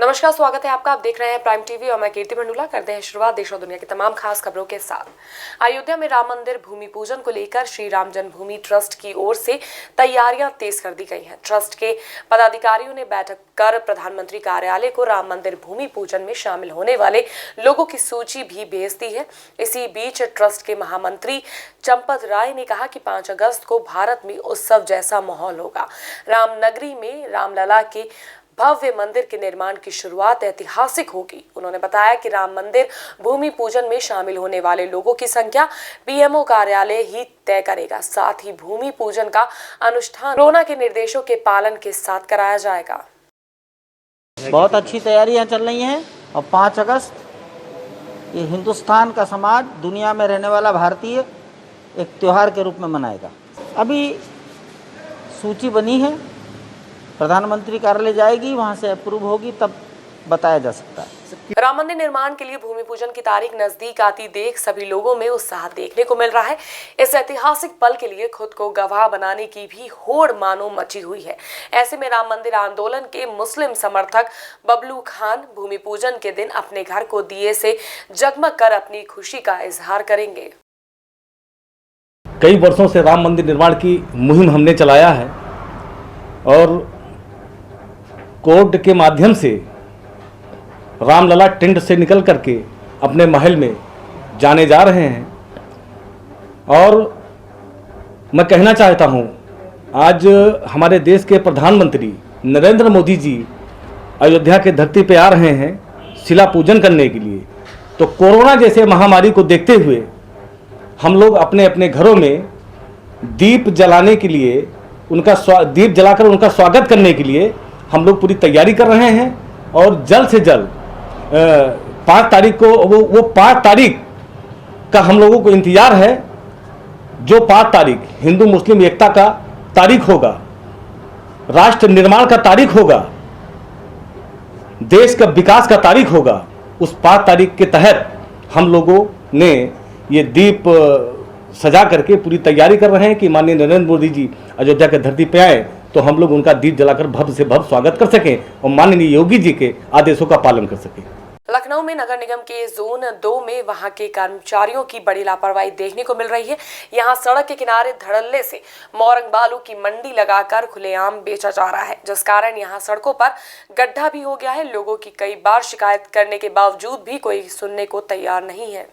नमस्कार, स्वागत है आपका। आप देख रहे हैं प्राइम टीवी और मैं कीर्ति मंडूला। करते हैं शुरुआत देश और दुनिया की तमाम खास खबरों के साथ। अयोध्या में राम मंदिर भूमि पूजन को लेकर श्री राम जन्मभूमि ट्रस्ट की ओर से तैयारियां तेज कर दी गई हैं। ट्रस्ट के पदाधिकारियों ने बैठक कर प्रधानमंत्री कार्यालय को राम मंदिर भूमि पूजन में शामिल होने वाले लोगों की सूची भी भेज दी है। इसी बीच ट्रस्ट के महामंत्री चंपत राय ने कहा कि 5 अगस्त को भारत में उत्सव जैसा माहौल होगा। रामनगरी में रामलला के भव्य मंदिर के निर्माण की शुरुआत ऐतिहासिक होगी। उन्होंने बताया कि राम मंदिर भूमि पूजन में शामिल होने वाले लोगों की संख्या पीएमओ कार्यालय ही तय करेगा। साथ ही भूमि पूजन का अनुष्ठान कोरोना के निर्देशों के पालन के साथ कराया जाएगा। बहुत अच्छी तैयारियां चल रही हैं और 5 अगस्त ये हिंदुस्तान का समाज, दुनिया में रहने वाला भारतीय एक त्योहार के रूप में मनाएगा। अभी सूची बनी है, प्रधानमंत्री कार्यालय जाएगी, वहां से अप्रूव होगी, तब बताया जा सकता है। राम मंदिर निर्माण के लिए भूमि पूजन की तारीख नजदीक आती देख सभी लोगों में उत्साह देखने को मिल रहा है। इस ऐतिहासिक पल के लिए खुद को गवाह बनाने की भी होड़ मानो मची हुई है। ऐसे में राम मंदिर आंदोलन के मुस्लिम समर्थक बबलू खान भूमि पूजन के दिन अपने घर को दिए से जगमग कर अपनी खुशी का इजहार करेंगे। कई वर्षों से राम मंदिर निर्माण की मुहिम हमने चलाया है और कोर्ट के माध्यम से रामलला टेंट से निकल करके अपने महल में जाने जा रहे हैं। और मैं कहना चाहता हूं, आज हमारे देश के प्रधानमंत्री नरेंद्र मोदी जी अयोध्या के धरती पे आ रहे हैं शिला पूजन करने के लिए। तो कोरोना जैसे महामारी को देखते हुए हम लोग अपने अपने घरों में दीप जलाने के लिए दीप जलाकर उनका स्वागत करने के लिए हम लोग पूरी तैयारी कर रहे हैं। और जल्द से जल्द 5 तारीख को वो 5 तारीख का हम लोगों को इंतजार है, जो 5 तारीख हिंदू मुस्लिम एकता का तारीख होगा, राष्ट्र निर्माण का तारीख होगा, देश का विकास का तारीख होगा। उस 5 तारीख के तहत हम लोगों ने ये दीप सजा करके पूरी तैयारी कर रहे हैं कि माननीय नरेंद्र मोदी जी अयोध्या के धरती पे आए तो हम लोग उनका दीप जलाकर भव्य से भव्य स्वागत कर सकें और माननीय योगी जी के आदेशों का पालन कर सकें। लखनऊ में नगर निगम के जोन 2 में वहां के कर्मचारियों की बड़ी लापरवाही देखने को मिल रही है। यहां सड़क के किनारे धड़ल्ले से मोरंग बालू की मंडी लगाकर खुलेआम बेचा जा रहा है, जिस कारण यहां सड़कों पर गड्ढा भी हो गया है। लोगों की कई बार शिकायत करने के बावजूद भी कोई सुनने को तैयार नहीं है।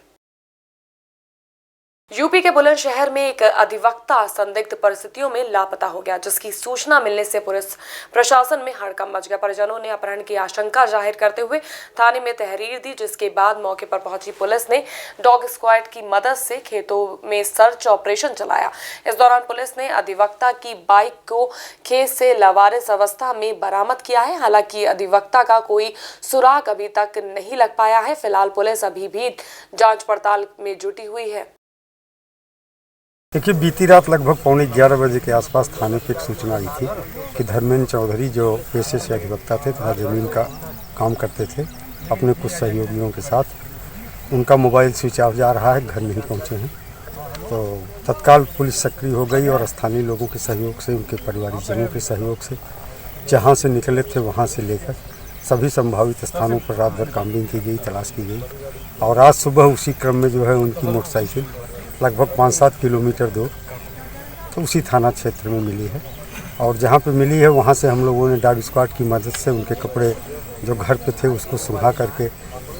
यूपी के बुलंदशहर में एक अधिवक्ता संदिग्ध परिस्थितियों में लापता हो गया, जिसकी सूचना मिलने से पुलिस प्रशासन में हड़कंप मच गया। परिजनों ने अपहरण की आशंका जाहिर करते हुए थाने में तहरीर दी, जिसके बाद मौके पर पहुंची पुलिस ने डॉग स्क्वाड की मदद से खेतों में सर्च ऑपरेशन चलाया। इस दौरान पुलिस ने अधिवक्ता की बाइक को खेत से लावारिस अवस्था में बरामद किया है। हालांकि अधिवक्ता का कोई सुराग अभी तक नहीं लग पाया है। फिलहाल पुलिस अभी भी जांच पड़ताल में जुटी हुई है। देखिए, बीती रात लगभग 11:15 बजे के आसपास थाने पे एक सूचना आई थी कि धर्मेंद्र चौधरी, जो पेशे से अधिवक्ता थे तथा जमीन का काम करते थे, अपने कुछ सहयोगियों के साथ, उनका मोबाइल स्विच ऑफ जा रहा है, घर नहीं पहुंचे हैं। तो तत्काल पुलिस सक्रिय हो गई और स्थानीय लोगों के सहयोग से, उनके परिवारजनों के सहयोग से जहाँ से निकले थे वहाँ से लेकर सभी संभावित स्थानों पर रात भर छानबीन की गई, तलाश की गई। और आज सुबह उसी क्रम में जो है उनकी मोटरसाइकिल लगभग 5-7 किलोमीटर दूर तो उसी थाना क्षेत्र में मिली है। और जहाँ पे मिली है वहाँ से हम लोगों ने डॉग स्क्वाड की मदद से उनके कपड़े जो घर पे थे उसको सुंघा करके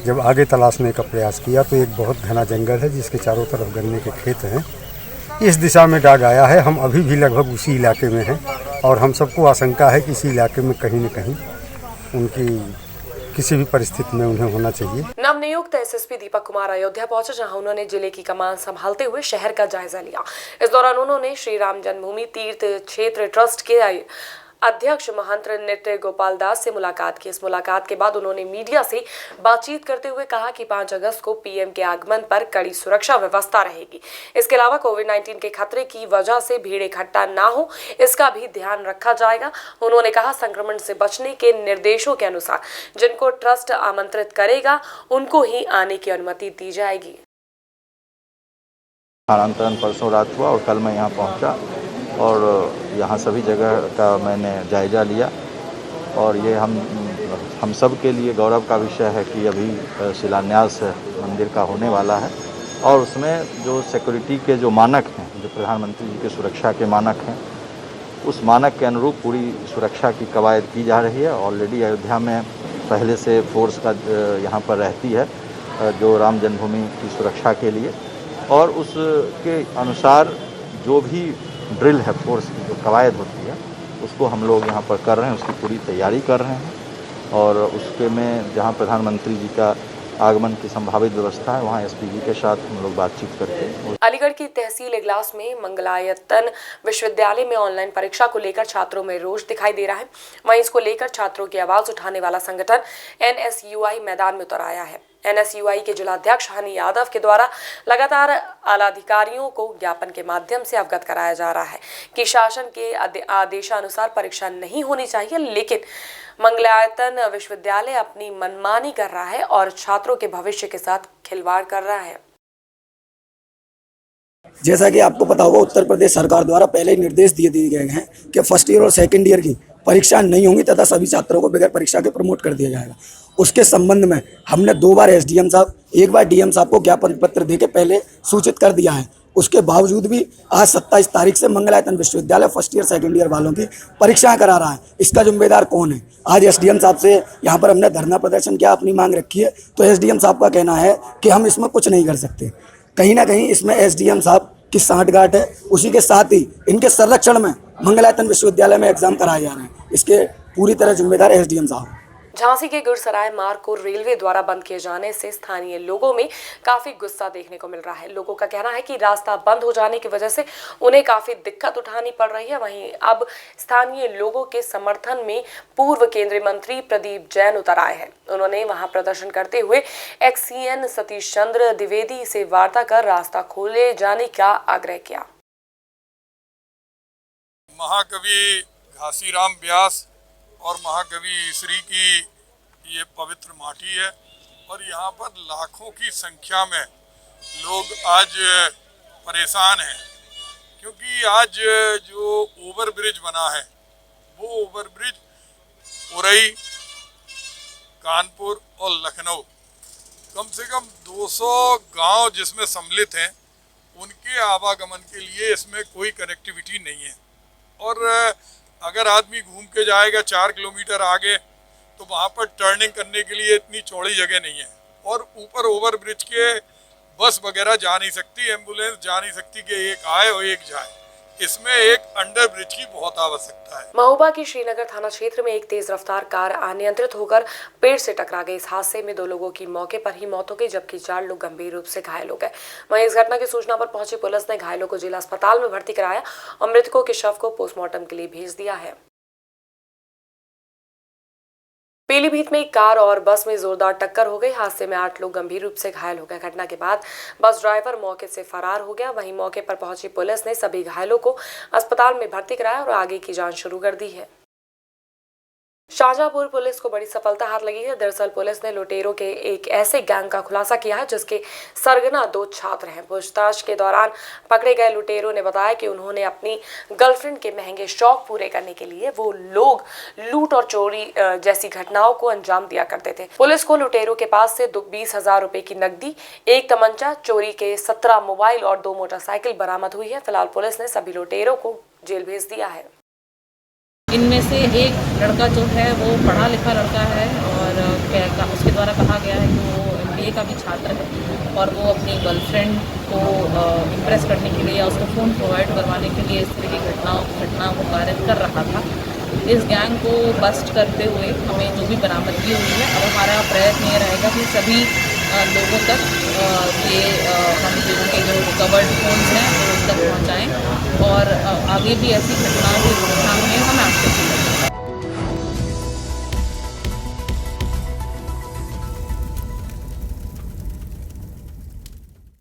जब आगे तलाशने का प्रयास किया तो एक बहुत घना जंगल है जिसके चारों तरफ गन्ने के खेत हैं। इस दिशा में डॉग आया है। हम अभी भी लगभग उसी इलाके में हैं और हम सबको आशंका है कि इसी इलाके में कहीं न कहीं उनकी किसी भी परिस्थिति में उन्हें होना चाहिए। नवनियुक्त एसएसपी दीपक कुमार अयोध्या पहुंचे, जहां उन्होंने जिले की कमान संभालते हुए शहर का जायजा लिया। इस दौरान उन्होंने श्री राम जन्मभूमि तीर्थ क्षेत्र ट्रस्ट के अध्यक्ष महंत नृत्य गोपाल दास से मुलाकात की। इस मुलाकात के बाद उन्होंने मीडिया से बातचीत करते हुए कहा कि 5 अगस्त को पीएम के आगमन पर कड़ी सुरक्षा व्यवस्था रहेगी। इसके अलावा कोविड-19 के खतरे की वजह से भीड़ इकट्ठा ना हो, इसका भी ध्यान रखा जाएगा। उन्होंने कहा, संक्रमण से बचने के निर्देशों के अनुसार जिनको ट्रस्ट आमंत्रित करेगा उनको ही आने की अनुमति दी जाएगी। स्थानांतरण परसों रात हुआ और कल मैं यहाँ पहुँचा और यहाँ सभी जगह का मैंने जायजा लिया और ये हम हम सब के लिए गौरव का विषय है कि अभी शिलान्यास मंदिर का होने वाला है और उसमें जो सिक्योरिटी के जो मानक हैं, जो प्रधानमंत्री जी के सुरक्षा के मानक हैं, उस मानक के अनुरूप पूरी सुरक्षा की कवायद की जा रही है। ऑलरेडी अयोध्या में पहले से फोर्स का यहाँ पर रहती है जो राम जन्मभूमि की सुरक्षा के लिए, और उसके अनुसार जो भी ड्रिल है, फोर्स की जो कवायद होती है, उसको हम लोग यहाँ पर कर रहे हैं, उसकी पूरी तैयारी कर रहे हैं। और उसके में जहाँ प्रधानमंत्री जी का आगमन की संभावित व्यवस्था है, वहाँ एसपी जी के साथ हम लोग बातचीत करके। अलीगढ़ की तहसील इगलास में मंगलायतन विश्वविद्यालय में ऑनलाइन परीक्षा को लेकर छात्रों में रोष दिखाई दे रहा है। वहीं इसको लेकर छात्रों की आवाज उठाने वाला संगठन एनएसयूआई मैदान में उतर आया है। एनएसयूआई के जिलाध्यक्ष हनी यादव के द्वारा लगातार आलाधिकारियों को ज्ञापन के माध्यम से अवगत कराया जा रहा है कि शासन के आदेशानुसार परीक्षा नहीं होनी चाहिए, लेकिन मंगलायतन विश्वविद्यालय अपनी मनमानी कर रहा है और छात्रों के भविष्य के साथ खिलवाड़ कर रहा है। जैसा कि आपको पता होगा, उत्तर प्रदेश सरकार द्वारा पहले ही निर्देश दिए गए हैं कि फर्स्ट ईयर और सेकंड ईयर की परीक्षा नहीं होंगी तथा सभी छात्रों को बगैर परीक्षा के प्रमोट कर दिया जाएगा। उसके संबंध में हमने 2 बार एसडीएम साहब, 1 बार डीएम साहब को ज्ञापन पत्र देके पहले सूचित कर दिया है। उसके बावजूद भी आज 27 तारीख से मंगलायतन विश्वविद्यालय फर्स्ट ईयर सेकंड ईयर वालों की परीक्षाएं करा रहा है। इसका जिम्मेदार कौन है? आज एसडीएम साहब से यहाँ पर हमने धरना प्रदर्शन किया, अपनी मांग रखी है, तो एसडीएम साहब का कहना है कि हम इसमें कुछ नहीं कर सकते। कहीं ना कहीं इसमें एसडीएम साहब की सांठगांठ है। उसी के साथ ही इनके संरक्षण में मंगलायतन विश्वविद्यालय में एग्जाम कराए जा रहे हैं। इसके पूरी तरह जिम्मेदार एसडीएम साहब। झांसी के गुरसराय मार्ग को रेलवे द्वारा बंद किए जाने से स्थानीय लोगों में काफी गुस्सा देखने को मिल रहा है। लोगों का कहना है कि रास्ता बंद हो जाने की वजह से उन्हें काफी दिक्कत उठानी पड़ रही है। वहीं अब स्थानीय लोगों के समर्थन में पूर्व केंद्रीय मंत्री प्रदीप जैन उतर आए हैं। उन्होंने वहां प्रदर्शन करते हुए एक्ससीएन सतीश चंद्र द्विवेदी से वार्ता कर रास्ता खोले जाने का आग्रह किया। महाकवि घासीराम व्यास और महाकवि श्री की ये पवित्र माटी है और यहाँ पर लाखों की संख्या में लोग आज परेशान हैं, क्योंकि आज जो ओवर ब्रिज बना है वो ओवर ब्रिज उरई, कानपुर और लखनऊ, कम से कम 200 गांव जिसमें सम्मिलित हैं, उनके आवागमन के लिए इसमें कोई कनेक्टिविटी नहीं है। और अगर आदमी घूम के जाएगा 4 किलोमीटर आगे तो वहाँ पर टर्निंग करने के लिए इतनी चौड़ी जगह नहीं है, और ऊपर ओवर ब्रिज के बस वगैरह जा नहीं सकती, एम्बुलेंस जा नहीं सकती कि एक आए और एक जाए। इसमें एक अंडर ब्रिज की बहुत आवश्यकता है। महोबा की श्रीनगर थाना क्षेत्र में एक तेज रफ्तार कार अनियंत्रित होकर पेड़ से टकरा गई। इस हादसे में 2 लोगों की मौके पर ही मौत हो गई, जबकि 4 लोग गंभीर रूप से घायल हो गए। वहीं इस घटना की सूचना पर पहुंची पुलिस ने घायलों को जिला अस्पताल में भर्ती कराया और मृतकों के शव को पोस्टमार्टम के लिए भेज दिया है। पीलीभीत में एक कार और बस में जोरदार टक्कर हो गई। हादसे में 8 लोग गंभीर रूप से घायल हो गए। घटना के बाद बस ड्राइवर मौके से फरार हो गया। वहीं मौके पर पहुंची पुलिस ने सभी घायलों को अस्पताल में भर्ती कराया और आगे की जांच शुरू कर दी है। शाहजहांपुर पुलिस को बड़ी सफलता हाथ लगी है। दरअसल पुलिस ने लुटेरों के एक ऐसे गैंग का खुलासा किया है जिसके सरगना 2 छात्र हैं। पूछताछ के दौरान पकड़े गए लुटेरों ने बताया कि उन्होंने अपनी गर्लफ्रेंड के महंगे शौक पूरे करने के लिए वो लोग लूट और चोरी जैसी घटनाओं को अंजाम दिया करते थे। पुलिस को लुटेरों के पास से 20,000 रुपए की नकदी, 1 तमंचा, चोरी के 17 मोबाइल और 2 मोटरसाइकिल बरामद हुई है। फिलहाल पुलिस ने सभी लुटेरों को जेल भेज दिया है। इनमें से एक लड़का जो है वो पढ़ा लिखा लड़का है और उसके द्वारा कहा गया है कि वो MBA का भी छात्र है और वो अपनी गर्लफ्रेंड को इम्प्रेस करने के लिए या उसको फ़ोन प्रोवाइड करवाने के लिए इस तरह की घटना को कार्य कर रहा था। इस गैंग को बस्ट करते हुए हमें जो भी बरामदगी हुई है, अब हमारा प्रयत्न ये रहेगा कि सभी लोगों तक हम के जो रिकवर्ड फोन्स हैं वो उन तक पहुँचाएँ और आगे भी ऐसी घटनाओं की रोकथाम में हम एक्टिव